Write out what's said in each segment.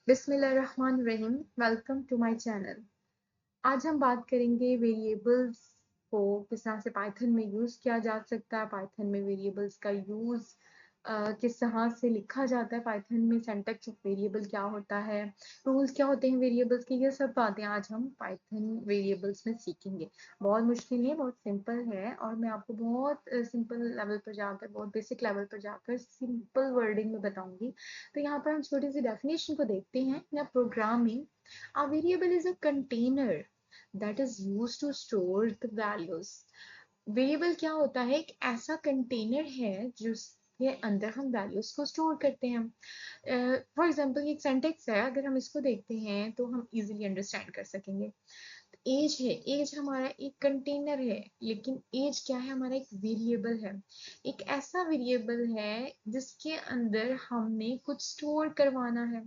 बिस्मिल्लाहिर्रहमानिर्रहीम। Welcome to my channel. आज हम बात करेंगे वेरिएबल्स को किस तरह से पाइथन में यूज़ किया जा सकता है। पाइथन में वेरिएबल्स का यूज़ किस तरह से लिखा जाता है। पाइथन में सिंटैक्स ऑफ वेरिएबल क्या होता है, रूल्स क्या होते हैं वेरिएबल्स के, ये सब बातें आज हम पाइथन वेरिएबल्स में सीखेंगे। बहुत मुश्किल नहीं है, बहुत सिंपल है और मैं आपको बहुत सिंपल लेवल पर जाकर, बहुत बेसिक लेवल पर जाकर सिंपल वर्डिंग में बताऊंगी। तो यहाँ पर हम छोटी सी डेफिनेशन को देखते हैं। या programming, a variable is a container that is used to store the values। Variable क्या होता है? एक ऐसा कंटेनर है जिसके अंदर हम वैल्यूज को स्टोर करते हैं। फॉर एग्जांपल एक सेंटेक्स है, अगर हम इसको देखते हैं तो हम इजीली अंडरस्टैंड कर सकेंगे। एज है, एज हमारा एक कंटेनर है, लेकिन एज क्या है? हमारा एक वेरिएबल है। एक ऐसा वेरिएबल है जिसके अंदर हमने कुछ स्टोर करवाना है।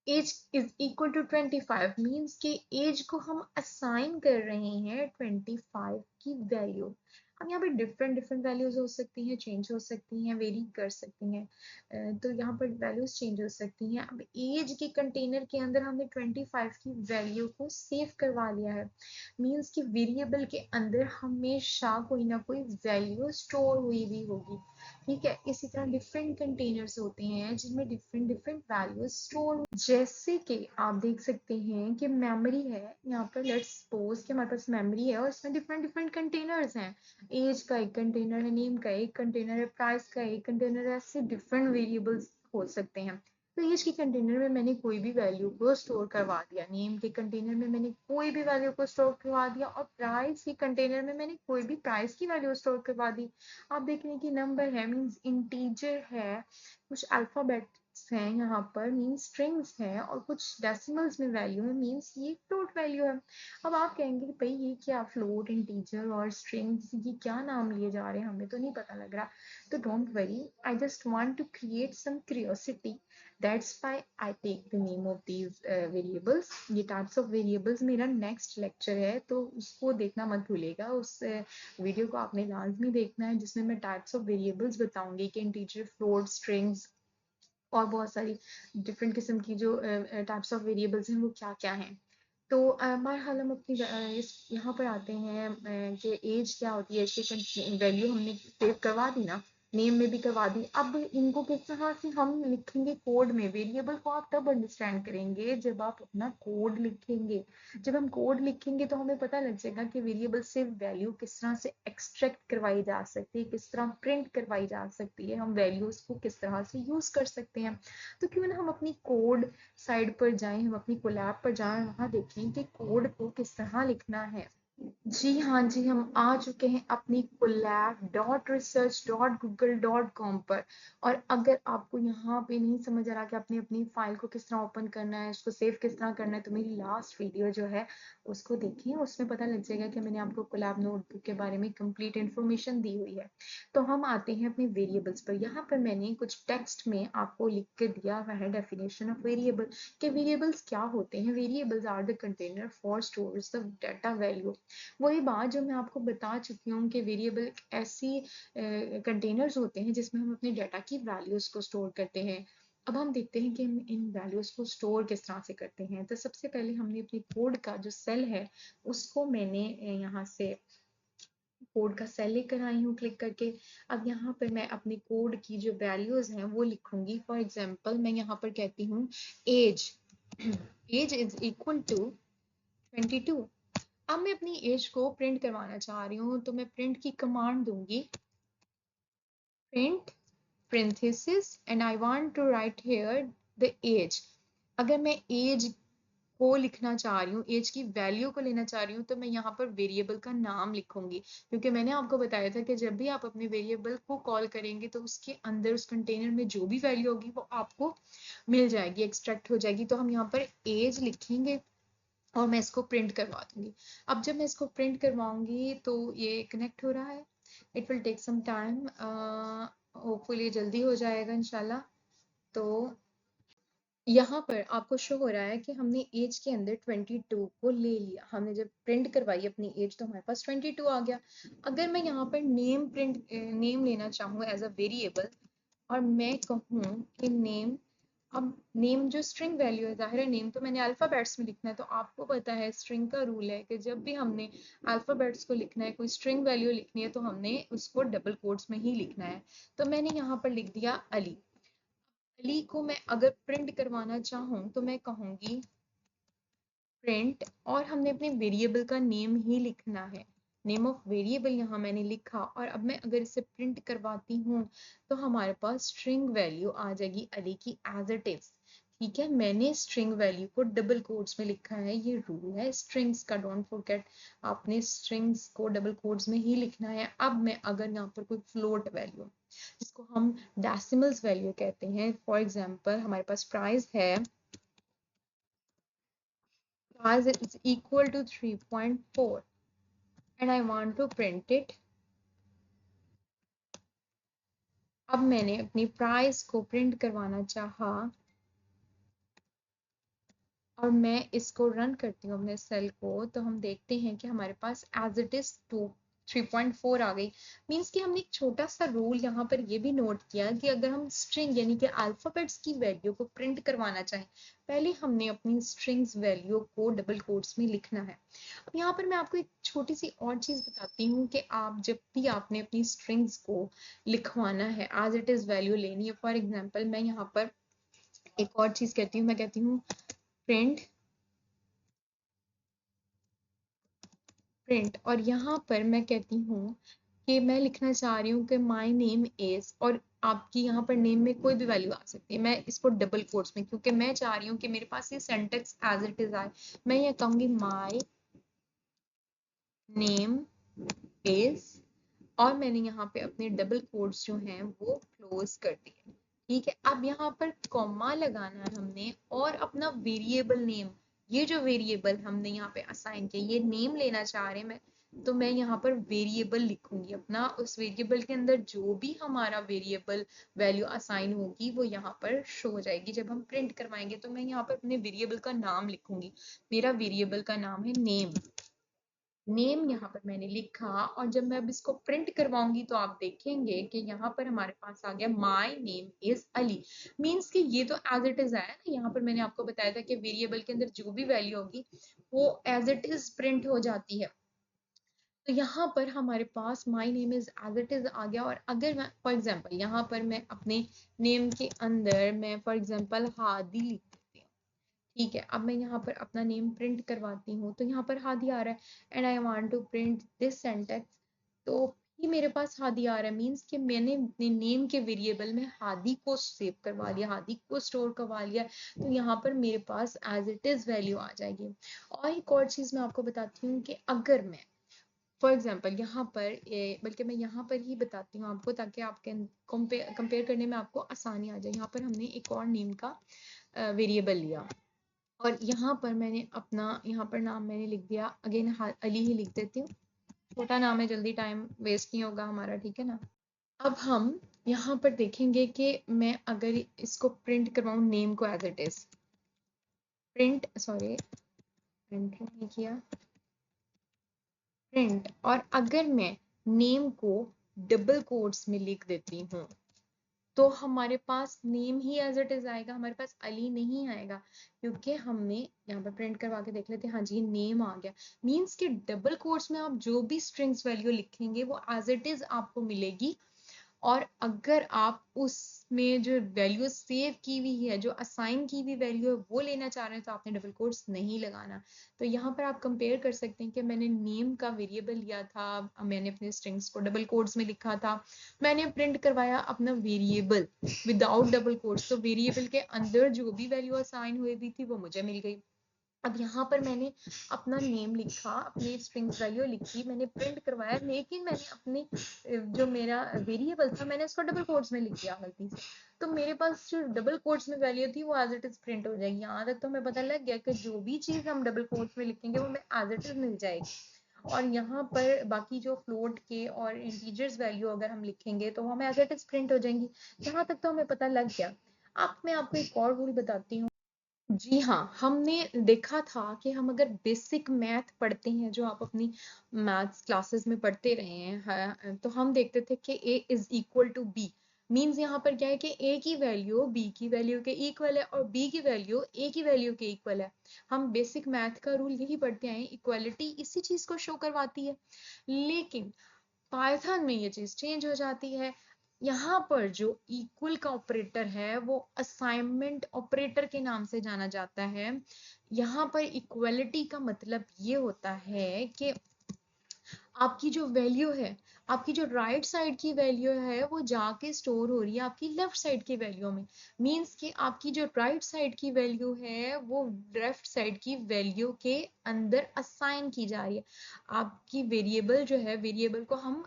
Age is equal to 25 means कि एज को हम असाइन कर रहे हैं 25 की वैल्यू। अब यहाँ पर डिफरेंट डिफरेंट वैल्यूज हो सकती हैं, चेंज हो सकती हैं, वेरी कर सकती हैं। तो यहाँ पर वैल्यूज चेंज हो सकती हैं। अब एज के कंटेनर के अंदर हमने 25 की वैल्यू को सेव करवा लिया है। मीन्स कि वेरिएबल के अंदर हमेशा कोई ना कोई वैल्यू स्टोर हुई भी होगी। ठीक है, इसी तरह डिफरेंट कंटेनर्स होते हैं जिनमें डिफरेंट डिफरेंट वैल्यूज स्टोर, जैसे कि आप देख सकते हैं कि मेमोरी है। यहाँ पर लेट्स सपोज कि हमारे पास मेमोरी है और इसमें डिफरेंट डिफरेंट कंटेनर्स हैं। एज का एक कंटेनर है, नेम का एक कंटेनर है, प्राइस का एक कंटेनर है, ऐसे डिफरेंट वेरिएबल्स हो सकते हैं। तो एज के कंटेनर में मैंने कोई भी वैल्यू को स्टोर करवा दिया, नेम के कंटेनर में मैंने कोई भी वैल्यू को स्टोर करवा दिया और प्राइस के कंटेनर में मैंने कोई भी प्राइस की वैल्यू स्टोर करवा दी। आप देख रहे हैं कि नंबर है मीन्स इंटीजर है, कुछ अल्फाबेट्स हैं यहाँ पर मीन्स स्ट्रिंग्स है, और कुछ डेसिमल्स में वैल्यू है मीन्स ये फ्लोट वैल्यू है। अब आप कहेंगे कि भाई ये क्या फ्लोट, इंटीजर और स्ट्रिंग्स, ये क्या नाम लिए जा रहे हैं, हमें तो नहीं पता लग रहा। तो don't worry, I just want to create some curiosity, that's why I take the name of these variables. ये टाइप्स ऑफ वेरिएबल्स मेरा नेक्स्ट लेक्चर है, तो उसको देखना मत भूलिएगा। उस वीडियो को आपने लाजमी देखना है, जिसमें मैं टाइप्स ऑफ वेरिएबल्स बताऊंगी कि इंटीजर, फ्लोट, स्ट्रिंग्स और बहुत सारी डिफरेंट किस्म की जो टाइप्स ऑफ वेरिएबल्स हैं वो क्या क्या हैं। तो बहरहाल हम अपनी इस यहाँ पर आते हैं कि एज क्या होती है। एज की वैल्यू हमने सेव करवा दी ना, नेम में भी करवा दी। अब इनको किस तरह से हम लिखेंगे कोड में? वेरिएबल को आप तब अंडरस्टैंड करेंगे जब आप अपना कोड लिखेंगे। जब हम कोड लिखेंगे तो हमें पता लग जाएगा कि वेरिएबल से वैल्यू किस तरह से एक्सट्रैक्ट करवाई जा सकती है, किस तरह प्रिंट करवाई जा सकती है, हम वैल्यूज को किस तरह से यूज कर सकते हैं। तो क्यों ना हम अपनी कोड साइड पर जाएं, हम अपनी कोलैब पर जाएं, वहां देखें कि कोड को किस तरह लिखना है। जी हाँ जी, हम आ चुके हैं अपनी collab.research.google.com पर। और अगर आपको यहाँ पे नहीं समझ आ रहा कि आपने अपनी फाइल को किस तरह ओपन करना है, उसको सेव किस तरह करना है, तो मेरी लास्ट वीडियो जो है उसको देखिए, उसमें पता लग जाएगा कि मैंने आपको कोलैब नोटबुक के बारे में कंप्लीट इन्फॉर्मेशन दी हुई है। तो हम आते हैं अपने वेरिएबल्स पर। यहाँ पर मैंने कुछ टेक्स्ट में आपको लिख के दिया हुआ है डेफिनेशन ऑफ वेरिएबल, कि वेरिएबल्स क्या होते हैं। Variables are the container for storage the data value. वही बात जो मैं आपको बता चुकी हूँ कि वेरिएबल ऐसी कंटेनर्स होते हैं जिसमें हम अपने डाटा की वैल्यूज को स्टोर करते हैं। अब हम देखते हैं कि हम इन वैल्यूज को स्टोर किस तरह से करते हैं। तो सबसे पहले हमने अपनी कोड का जो सेल है उसको मैंने यहाँ से कोड का सेल लेकर आई हूँ क्लिक करके। अब यहाँ पर मैं अपने कोड की जो वैल्यूज हैं वो लिखूंगी। फॉर एग्जाम्पल मैं यहाँ पर कहती हूँ age, age is equal to 22। अब मैं अपनी एज को प्रिंट करवाना चाह रही हूँ, तो मैं प्रिंट की कमांड दूंगी, print parenthesis and I want to write here the age। अगर मैं एज को लिखना चाह रही हूँ, एज की वैल्यू को लेना चाह रही हूँ, तो मैं यहाँ पर वेरिएबल का नाम लिखूंगी, क्योंकि मैंने आपको बताया था कि जब भी आप अपने वेरिएबल को कॉल करेंगे तो उसके अंदर, उस कंटेनर में जो भी वैल्यू होगी वो आपको मिल जाएगी, एक्सट्रैक्ट हो जाएगी। तो हम यहाँ पर एज लिखेंगे और मैं इसको प्रिंट करवा दूंगी। अब जब मैं इसको प्रिंट करवाऊंगी तो ये कनेक्ट हो रहा है, it will take some time, hopefully जल्दी हो जाएगा इंशाल्लाह। तो यहाँ पर आपको शो हो रहा है कि हमने एज के अंदर 22 को ले लिया। हमने जब प्रिंट करवाई अपनी एज तो हमारे पास 22 आ गया। अगर मैं यहाँ पर नेम लेना चाहूँ एज अ वेरिएबल और मैं कहूँ कि नेम अब नेम जो स्ट्रिंग वैल्यू है, जाहिर है नेम तो मैंने अल्फाबेट्स में लिखना है, तो आपको पता है स्ट्रिंग का रूल है कि जब भी हमने अल्फाबेट्स को लिखना है, कोई स्ट्रिंग वैल्यू लिखनी है, तो हमने उसको डबल कोट्स में ही लिखना है। तो मैंने यहाँ पर लिख दिया अली। अली को मैं अगर प्रिंट करवाना चाहूँ तो मैं कहूँगी प्रिंट, और हमने अपने वेरिएबल का नेम ही लिखना है। नेम ऑफ वेरिएबल यहाँ मैंने लिखा, और अब मैं अगर इसे प्रिंट करवाती हूँ तो हमारे पास स्ट्रिंग वैल्यू आ जाएगी अली की एज इट इज। ठीक है, मैंने स्ट्रिंग वैल्यू को डबल कोट्स में लिखा है, ये रूल है स्ट्रिंग्स का, डोंट फॉरगेट। आपने स्ट्रिंग्स को डबल कोट्स में ही लिखना है। अब मैं अगर यहाँ पर कोई फ्लोट वैल्यू, जिसको हम डेसिमल्स वैल्यू कहते हैं, फॉर एग्जाम्पल हमारे पास प्राइस है, as is equal to 3.4 and I want to print it। अब मैंने अपनी प्राइस को प्रिंट करवाना चाहा और मैं इसको रन करती हूँ अपने सेल को, तो हम देखते हैं कि हमारे पास एज इट इज 3.4 आ गई। मीन्स कि हमने एक छोटा सा रूल यहाँ पर ये भी नोट किया कि अगर हम स्ट्रिंग यानी कि अल्फाबेट्स की वैल्यू को प्रिंट करवाना चाहें, पहले हमने अपनी स्ट्रिंग्स वैल्यू को डबल कोट्स में लिखना है। अब यहाँ पर मैं आपको एक छोटी सी और चीज बताती हूँ कि आप जब भी आपने अपनी स्ट्रिंग्स को लिखवाना है, एज इट इज वैल्यू लेनी है, फॉर एग्जाम्पल मैं यहाँ पर एक और चीज कहती हूँ, मैं कहती हूँ प्रिंट प्रिंट, और यहाँ पर मैं कहती हूँ कि मैं लिखना चाह रही हूँ कि माई नेम इज, और आपकी यहाँ पर नेम में कोई भी वैल्यू आ सकती है, मैं इसको डबल कोट्स में, क्योंकि मैं चाह रही हूँ कि मेरे पास ये सेंटेक्स एज इट इज आए। मैं ये कहूंगी माई नेम इज, और मैंने यहाँ पे अपने डबल कोट्स जो हैं वो क्लोज कर दिए। ठीक है, अब यहाँ पर कॉमा लगाना है हमने, और अपना वेरिएबल नेम, ये जो वेरिएबल हमने यहाँ पे असाइन किया, ये नेम लेना चाह रहे हैं मैं, तो मैं यहाँ पर वेरिएबल लिखूंगी अपना। उस वेरिएबल के अंदर जो भी हमारा वेरिएबल वैल्यू असाइन होगी वो यहाँ पर शो हो जाएगी। जब हम प्रिंट करवाएंगे तो मैं यहाँ पर अपने वेरिएबल का नाम लिखूंगी। मेरा वेरिएबल का नाम है नेम। नेम यहाँ पर मैंने लिखा, और जब मैं अब इसको प्रिंट करवाऊंगी तो आप देखेंगे कि यहाँ पर हमारे पास आ गया my name is Ali. Means कि ये तो एज इट इज आया ना, यहाँ पर मैंने आपको बताया था कि वेरिएबल के अंदर जो भी वैल्यू होगी वो एज इट इज प्रिंट हो जाती है। तो यहाँ पर हमारे पास my name is as it is आ गया। और अगर मैं फॉर एग्जाम्पल यहाँ पर मैं अपने नेम के अंदर मैं फॉर एग्जाम्पल हादी लिख देती हूँ। ठीक है, अब मैं यहाँ पर अपना नेम प्रिंट करवाती हूँ तो यहाँ पर हादी आ रहा है, and I want to print this sentence, तो भी मेरे पास हादी आ रहा है। मीन्स कि मैंने अपने नेम के वेरिएबल में हादी को सेव करवा लिया, हादी को स्टोर करवा लिया, तो यहाँ पर मेरे पास एज इट इज वैल्यू आ जाएगी। और एक और चीज मैं आपको बताती हूँ कि अगर मैं फॉर एग्जाम्पल यहाँ पर बल्कि मैं यहाँ पर ही बताती हूँ आपको, ताकि आपके कंपेयर करने में आपको आसानी आ जाए। यहाँ पर हमने एक और नेम का वेरिएबल लिया, और यहाँ पर मैंने अपना यहाँ पर नाम मैंने लिख दिया, अगेन अली ही लिख देती हूँ, छोटा नाम है, जल्दी टाइम वेस्ट नहीं होगा हमारा, ठीक है ना। अब हम यहाँ पर देखेंगे कि मैं अगर इसको प्रिंट करवाऊँ नेम को as it is, print sorry print नहीं किया, प्रिंट, और अगर मैं नेम को डबल कोट्स में लिख देती हूँ तो हमारे पास नेम ही एज इट इज आएगा, हमारे पास अली नहीं आएगा, क्योंकि हमने यहाँ पर प्रिंट करवा के देख लेते हैं, हाँ जी नेम आ गया। मीन्स कि डबल कोट्स में आप जो भी स्ट्रिंग्स वैल्यू लिखेंगे वो एज इट इज आपको मिलेगी। और अगर आप उसमें जो वैल्यू सेव की हुई है, जो असाइन की हुई वैल्यू है वो लेना चाह रहे हैं, तो आपने डबल कोट्स नहीं लगाना। तो यहाँ पर आप कंपेयर कर सकते हैं कि मैंने नेम का वेरिएबल लिया था, मैंने अपने स्ट्रिंग्स को डबल कोट्स में लिखा था, मैंने प्रिंट करवाया अपना वेरिएबल विदाउट डबल कोट्स, तो वेरिएबल के अंदर जो भी वैल्यू असाइन हुई हुई थी वो मुझे मिल गई। अब यहाँ पर मैंने अपना नेम लिखा, अपनी स्ट्रिंग्स वैल्यू लिखी, मैंने प्रिंट करवाया, लेकिन मैंने अपने जो मेरा वेरिएबल था मैंने उसको डबल कोट्स में लिख दिया गलती से, तो मेरे पास जो डबल कोट्स में वैल्यू थी वो एज इट इज प्रिंट हो जाएगी। यहाँ तक तो हमें पता लग गया कि जो भी चीज हम डबल कोट्स में लिखेंगे वो हमें एज इट इज मिल जाएगी। और यहाँ पर बाकी जो फ्लोट के और इंटीजर्स वैल्यू अगर हम लिखेंगे तो हमें एज इट इज प्रिंट हो जाएंगी। यहाँ तक तो हमें पता लग गया। अब मैं आपको एक और रूल बताती हूँ। जी हाँ, हमने देखा था कि हम अगर बेसिक मैथ पढ़ते हैं, जो आप अपनी मैथ्स क्लासेस में पढ़ते रहे हैं, तो हम देखते थे कि a is equal to b. Means यहाँ पर क्या है कि a की वैल्यू b की वैल्यू के इक्वल है और b की वैल्यू a की वैल्यू के इक्वल है। हम बेसिक मैथ का रूल यही पढ़ते आए, इक्वालिटी इसी चीज को शो करवाती है। लेकिन पाइथन में ये चीज चेंज हो जाती है। यहाँ पर जो इक्वल का ऑपरेटर है वो असाइनमेंट ऑपरेटर के नाम से जाना जाता है। यहाँ पर इक्वलिटी का मतलब ये होता है कि आपकी जो वैल्यू है, आपकी जो राइट साइड की वैल्यू है वो जाके स्टोर हो रही है आपकी लेफ्ट साइड की वैल्यू में। मींस कि आपकी जो राइट साइड की वैल्यू है वो लेफ्ट साइड की वैल्यू के अंदर असाइन की जा रही है। आपकी वेरिएबल जो है, वेरिएबल को हम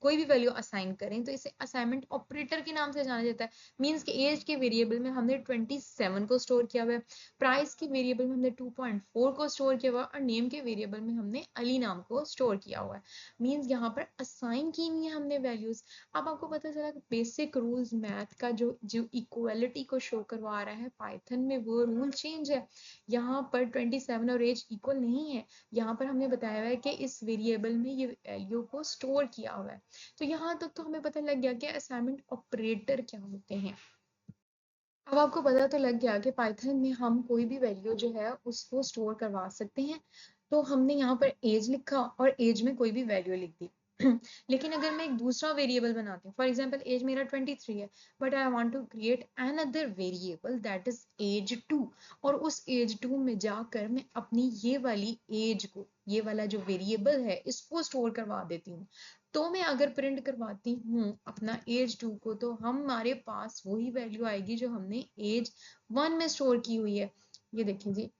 कोई भी वैल्यू असाइन करें तो इसे असाइनमेंट ऑपरेटर के नाम से जाना जाता है। मींस कि एज के वेरिएबल में हमने 27 को स्टोर किया हुआ है, प्राइस के वेरिएबल में हमने 2.4 को स्टोर किया हुआ है और नेम के वेरिएबल में हमने अली नाम को स्टोर किया हुआ है। मींस यहाँ पर असाइन की हुई है हमने वैल्यूज। अब आपको पता चला कि बेसिक रूल्स मैथ का जो जो इक्वालिटी को शो करवा रहा है पाइथन में, वो रूल चेंज है। यहाँ पर 27 और एज इक्वल नहीं है। यहाँ पर हमने बताया हुआ है कि इस वेरिएबल में ये वैल्यू को स्टोर किया हुआ है। तो यहाँ तक तो हमें पता लग गया कि असाइनमेंट ऑपरेटर क्या होते हैं। अब आपको पता तो लग गया कि पाइथन में हम कोई भी वैल्यू जो है उसको स्टोर करवा सकते हैं। तो हमने यहाँ पर एज लिखा और एज में कोई भी वैल्यू लिख दी। लेकिन अगर मैं एक दूसरा वेरिएबल बनाती हूँ, फॉर एग्जाम्पल एज मेरा 23 है, but I want to create another variable that is age 2, और उस एज 2 में जाकर मैं अपनी ये वाली एज को, ये वाला जो वेरिएबल है इसको स्टोर करवा देती हूँ। तो मैं अगर प्रिंट करवाती हूँ अपना एज 2 को, तो हमारे पास वही वैल्यू आएगी जो हमने एज 1 में स्टोर की हुई है। ये देखिए जी,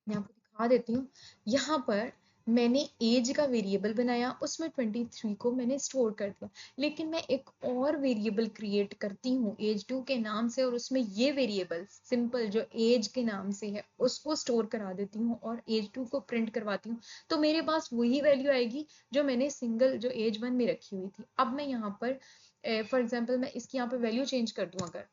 मैं आपको दिखा देती हूँ। यहाँ पर मैंने एज का वेरिएबल बनाया, उसमें 23 को मैंने स्टोर कर दिया। लेकिन मैं एक और वेरिएबल क्रिएट करती हूँ एज 2 के नाम से, और उसमें ये वेरिएबल सिंपल जो एज के नाम से है उसको स्टोर करा देती हूँ और एज 2 को प्रिंट करवाती हूँ। तो मेरे पास वही वैल्यू आएगी जो मैंने सिंगल जो एज 1 में रखी हुई थी। अब मैं यहाँ पर फॉर एग्जाम्पल मैं इसकी यहाँ पर वैल्यू चेंज कर दूँ, अगर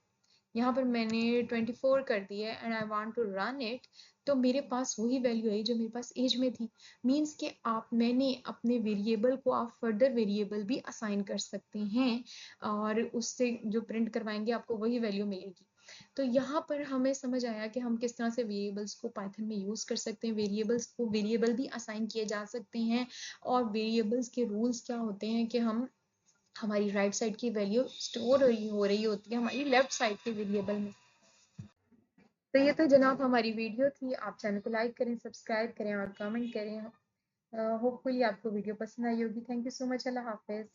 यहाँ पर मैंने 24 कर दिया है and I want to run it, तो मेरे पास वही वैल्यू आई जो मेरे पास एज में थी। मींस कि आप, मैंने अपने वेरिएबल को आप फर्दर वेरिएबल भी असाइन कर सकते हैं और उससे जो प्रिंट करवाएंगे आपको वही वैल्यू मिलेगी। तो यहाँ पर हमें समझ आया कि हम किस तरह से वेरिएबल्स को पाइथन में यूज कर सकते हैं, वेरिएबल्स को वेरिएबल भी असाइन किए जा सकते हैं, और वेरिएबल्स के रूल्स क्या होते हैं कि हम, हमारी राइट साइड की वैल्यू स्टोर हो रही होती है हमारी लेफ्ट साइड के वेरिएबल में। तो ये तो जनाब हमारी वीडियो थी। आप चैनल को लाइक करें, सब्सक्राइब करें और कमेंट करें। होपफुली आपको वीडियो पसंद आई होगी। Thank you so much. Allah Hafiz.